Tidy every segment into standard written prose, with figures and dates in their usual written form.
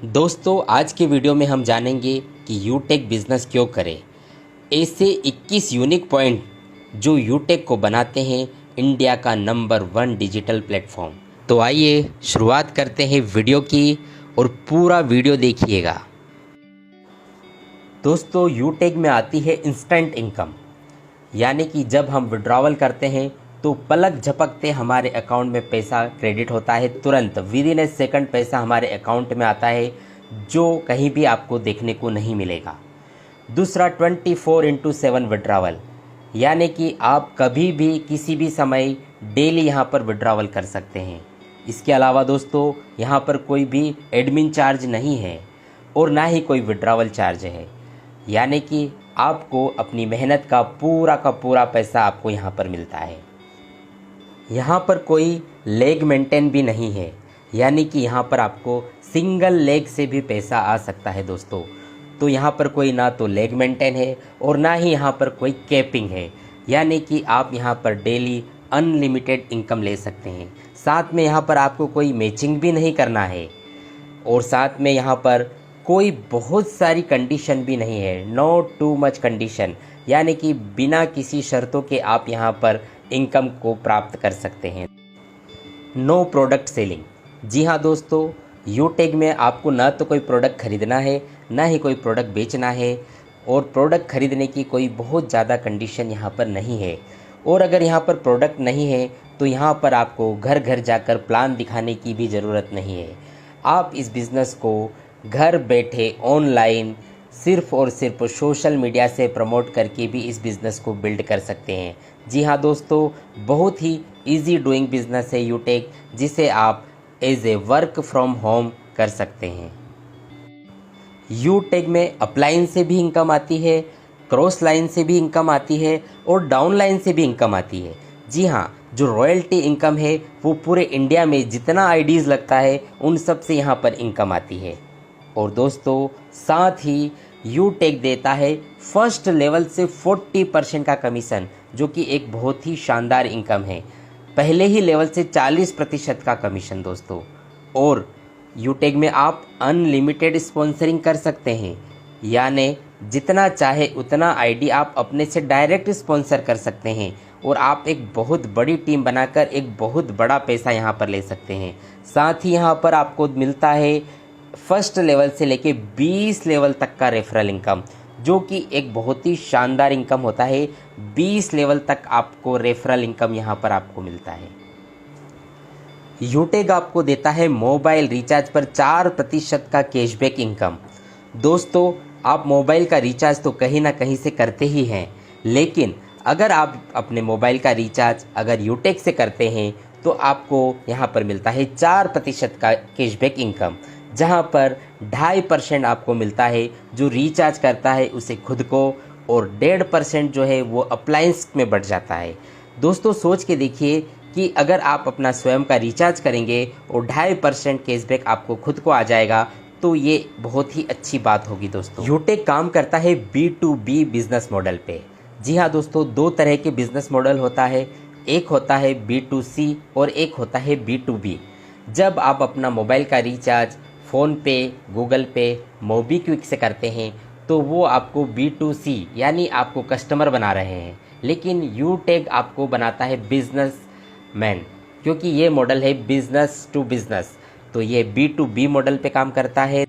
दोस्तों आज के वीडियो में हम जानेंगे कि यूटेक बिजनेस क्यों करें। ऐसे 21 यूनिक पॉइंट जो यूटेक को बनाते हैं इंडिया का नंबर 1 डिजिटल प्लेटफॉर्म। तो आइए शुरुआत करते हैं वीडियो की और पूरा वीडियो देखिएगा। दोस्तों यूटेक में आती है इंस्टेंट इनकम, यानी कि जब हम विड्रॉवल करते हैं तो पलक झपकते हमारे अकाउंट में पैसा क्रेडिट होता है, तुरंत विद इन ए सेकंड पैसा हमारे अकाउंट में आता है, जो कहीं भी आपको देखने को नहीं मिलेगा। दूसरा 24/7 विड्रॉवल, यानी कि आप कभी भी किसी भी समय डेली यहाँ पर विड्रॉवल कर सकते हैं। इसके अलावा दोस्तों यहाँ पर कोई भी एडमिन चार्ज नहीं है और ना ही कोई विड्रॉवल चार्ज है, यानी कि आपको अपनी मेहनत का पूरा पैसा आपको यहाँ पर मिलता है। यहाँ पर कोई लेग मेंटेन भी नहीं है, यानी कि यहाँ पर आपको सिंगल लेग से भी पैसा आ सकता है दोस्तों। तो यहाँ पर कोई ना तो लेग मेंटेन है और ना ही यहाँ पर कोई कैपिंग है, यानी कि आप यहाँ पर डेली अनलिमिटेड इनकम ले सकते हैं। साथ में यहाँ पर आपको कोई मैचिंग भी नहीं करना है और साथ में यहाँ पर कोई बहुत सारी कंडीशन भी नहीं है, नो टू मच कंडीशन, यानी कि बिना किसी शर्तों के आप यहाँ पर इनकम को प्राप्त कर सकते हैं। नो प्रोडक्ट सेलिंग, जी हाँ दोस्तों, यूटेक में आपको ना तो कोई प्रोडक्ट खरीदना है ना ही कोई प्रोडक्ट बेचना है और प्रोडक्ट खरीदने की कोई बहुत ज़्यादा कंडीशन यहाँ पर नहीं है। और अगर यहाँ पर प्रोडक्ट नहीं है तो यहाँ पर आपको घर घर जाकर प्लान दिखाने की भी ज़रूरत नहीं है। आप इस बिज़नेस को घर बैठे ऑनलाइन सिर्फ़ और सिर्फ सोशल मीडिया से प्रमोट करके भी इस बिज़नेस को बिल्ड कर सकते हैं। जी हाँ दोस्तों, बहुत ही इजी डूइंग बिज़नेस है यूटेक, जिसे आप as a work from home कर सकते हैं। यूटेक में अपलाइन से भी इनकम आती है, क्रॉस लाइन से भी इनकम आती है और डाउन लाइन से भी इनकम आती है। जी हाँ, जो रॉयल्टी इनकम है वो पूरे इंडिया में जितना आईडीज़ लगता है उन सब से यहाँ पर इनकम आती है। और दोस्तों साथ ही यूटेक देता है फर्स्ट लेवल से 40% का कमीशन, जो कि एक बहुत ही शानदार इनकम है। पहले ही लेवल से 40% का कमीशन दोस्तों। और यूटेक में आप अनलिमिटेड स्पॉन्सरिंग कर सकते हैं, यानी जितना चाहे उतना आईडी आप अपने से डायरेक्ट स्पॉन्सर कर सकते हैं और आप एक बहुत बड़ी टीम बनाकर एक बहुत बड़ा पैसा यहाँ पर ले सकते हैं। साथ ही यहाँ पर आपको मिलता है फर्स्ट लेवल से लेके 20 लेवल तक का रेफरल इनकम, जो कि एक बहुत ही शानदार इनकम होता है। 20 लेवल तक आपको रेफरल इनकम यहाँ पर आपको मिलता है। यूटेक आपको देता है मोबाइल रिचार्ज पर 4% का कैशबैक इनकम। दोस्तों आप मोबाइल का रिचार्ज तो कहीं ना कहीं से करते ही हैं, लेकिन अगर आप अपने मोबाइल का रिचार्ज अगर यूटेक से करते हैं तो आपको यहाँ पर मिलता है 4% का कैशबैक इनकम, जहाँ पर 2.5% आपको मिलता है जो रिचार्ज करता है उसे खुद को, और 1.5% जो है वो अप्लायंस में बढ़ जाता है। दोस्तों सोच के देखिए कि अगर आप अपना स्वयं का रिचार्ज करेंगे और 2.5% कैशबैक आपको खुद को आ जाएगा, तो ये बहुत ही अच्छी बात होगी दोस्तों। यूटेक काम करता है B2B बिजनेस मॉडल पे। जी हाँ दोस्तों, 2 तरह के बिजनेस मॉडल होता है, एक होता है B2C और एक होता है B2B। जब आप अपना मोबाइल का रिचार्ज फ़ोन पे, गूगल पे, मोबीक्विक से करते हैं तो वो आपको B2C यानी आपको कस्टमर बना रहे हैं, लेकिन यूटेक आपको बनाता है बिजनेस मैन, क्योंकि ये मॉडल है बिजनेस टू बिजनेस, तो ये B2B मॉडल पे काम करता है।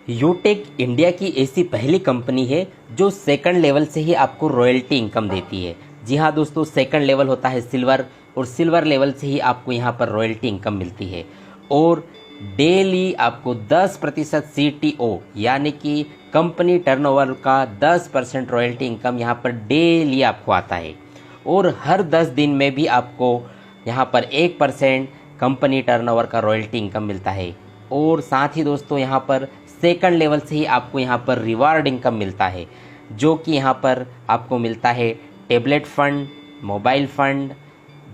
यूटेक इंडिया की ऐसी पहली कंपनी है जो सेकंड लेवल से ही आपको रॉयल्टी इनकम देती है। जी हाँ दोस्तों, सेकंड लेवल होता है सिल्वर और सिल्वर लेवल से ही आपको यहाँ पर रॉयल्टी इनकम मिलती है। और डेली आपको 10% CTO यानी कि कंपनी टर्नओवर का 10% रॉयल्टी इनकम यहाँ पर डेली आपको आता है। और हर 10 दिन में भी आपको यहाँ पर 1% कंपनी टर्नओवर का रॉयल्टी इनकम मिलता है। और साथ ही दोस्तों यहाँ पर सेकंड लेवल से ही आपको यहाँ पर रिवार्ड इनकम मिलता है, जो कि यहाँ पर आपको मिलता है tablet fund, mobile fund,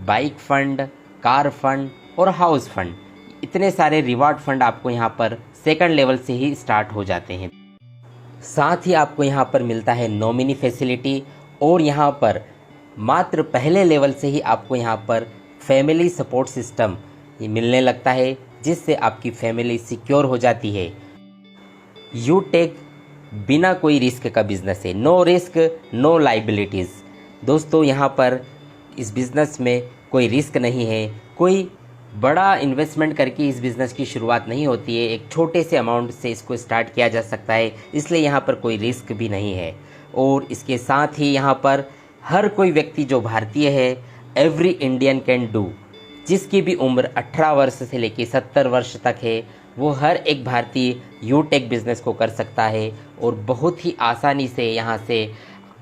bike fund, car fund और हाउस फंड। इतने सारे रिवार्ड फंड आपको यहाँ पर सेकंड लेवल से ही स्टार्ट हो जाते हैं। साथ ही आपको यहाँ पर मिलता है नॉमिनी फैसिलिटी और यहाँ पर मात्र पहले लेवल से ही आपको यहाँ पर फैमिली सपोर्ट सिस्टम मिलने लगता है। जिससे आपकी फैमिली सिक्योर हो जाती है। यूटेक बिना कोई रिस्क का बिज़नेस है, नो रिस्क नो लाइबिलिटीज़। दोस्तों यहाँ पर इस बिज़नेस में कोई रिस्क नहीं है, कोई बड़ा इन्वेस्टमेंट करके इस बिज़नेस की शुरुआत नहीं होती है, एक छोटे से अमाउंट से इसको स्टार्ट किया जा सकता है, इसलिए यहाँ पर कोई रिस्क भी नहीं है। और इसके साथ ही यहाँ पर हर कोई व्यक्ति जो भारतीय है, एवरी इंडियन कैन डू, जिसकी भी उम्र 18 वर्ष से लेकर 70 वर्ष तक है, वो हर एक भारतीय यूटेक बिज़नेस को कर सकता है और बहुत ही आसानी से यहाँ से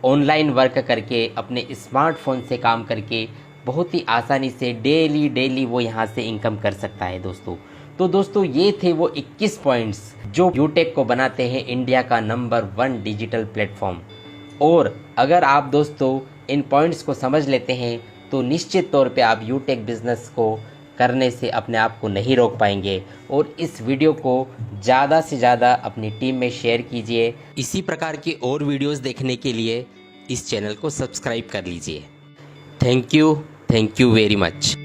ऑनलाइन वर्क करके अपने स्मार्टफोन से काम करके बहुत ही आसानी से डेली वो यहाँ से इनकम कर सकता है दोस्तों। तो दोस्तों ये थे वो 21 पॉइंट्स जो यूटेक को बनाते हैं इंडिया का नंबर 1 डिजिटल प्लेटफॉर्म। और अगर आप दोस्तों इन पॉइंट्स को समझ लेते हैं तो निश्चित तौर पे आप यूटेक बिज़नेस को करने से अपने आप को नहीं रोक पाएंगे। और इस वीडियो को ज़्यादा से ज़्यादा अपनी टीम में शेयर कीजिए। इसी प्रकार की और वीडियोस देखने के लिए इस चैनल को सब्सक्राइब कर लीजिए। Thank you very much.